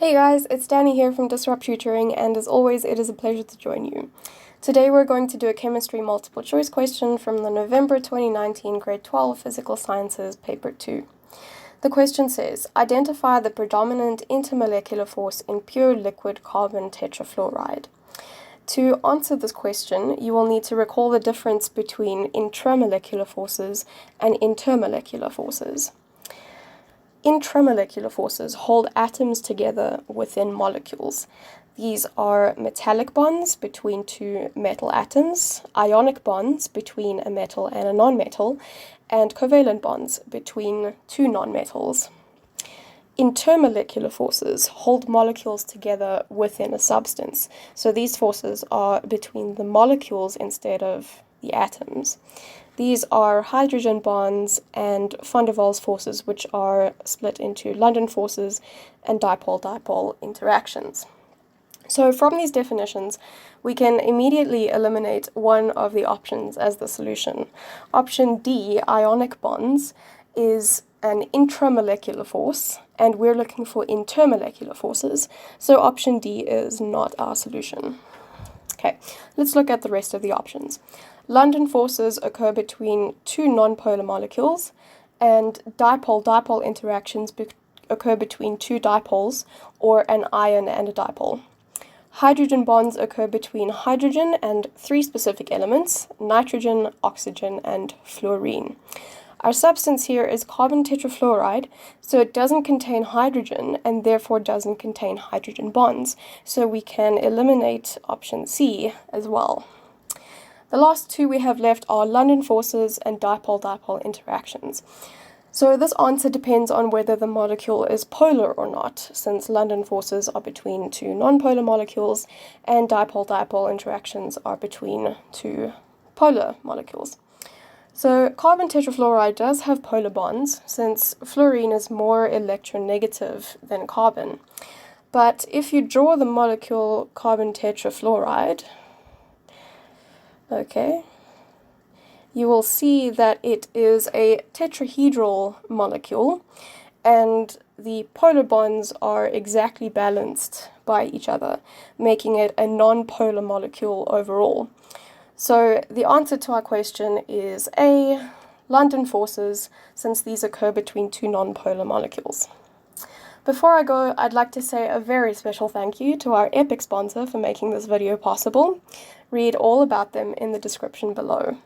Hey guys, it's Danny here from Disrupt Tutoring, and as always, it is a pleasure to join you. Today we're going to do a chemistry multiple choice question from the November 2019 Grade 12 Physical Sciences Paper 2. The question says, identify the predominant intermolecular force in pure liquid carbon tetrafluoride. To answer this question, you will need to recall the difference between intramolecular forces and intermolecular forces. Intramolecular forces hold atoms together within molecules. These are metallic bonds between two metal atoms, ionic bonds between a metal and a nonmetal, and covalent bonds between two nonmetals. Intermolecular forces hold molecules together within a substance. So these forces are between the molecules instead of the atoms. These are hydrogen bonds and van der Waals forces, which are split into London forces and dipole-dipole interactions. So from these definitions, we can immediately eliminate one of the options as the solution. Option D, ionic bonds, is an intramolecular force, and we're looking for intermolecular forces, so option D is not our solution. Okay, let's look at the rest of the options. London forces occur between two nonpolar molecules, and dipole-dipole interactions occur between two dipoles, or an ion and a dipole. Hydrogen bonds occur between hydrogen and three specific elements: nitrogen, oxygen, and fluorine. Our substance here is carbon tetrafluoride, so it doesn't contain hydrogen and therefore doesn't contain hydrogen bonds, so we can eliminate option C as well. The last two we have left are London forces and dipole-dipole interactions. So this answer depends on whether the molecule is polar or not, since London forces are between two nonpolar molecules and dipole-dipole interactions are between two polar molecules. So carbon tetrafluoride does have polar bonds, since fluorine is more electronegative than carbon. But if you draw the molecule carbon tetrafluoride, okay, you will see that it is a tetrahedral molecule, and the polar bonds are exactly balanced by each other, making it a non-polar molecule overall. So the answer to our question is A, London forces, since these occur between two non-polar molecules. Before I go, I'd like to say a very special thank you to our epic sponsor for making this video possible. Read all about them in the description below.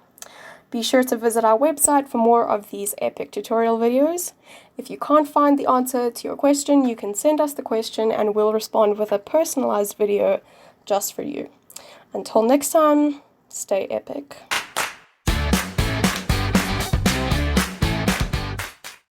Be sure to visit our website for more of these epic tutorial videos. If you can't find the answer to your question, you can send us the question and we'll respond with a personalized video just for you. Until next time, stay epic.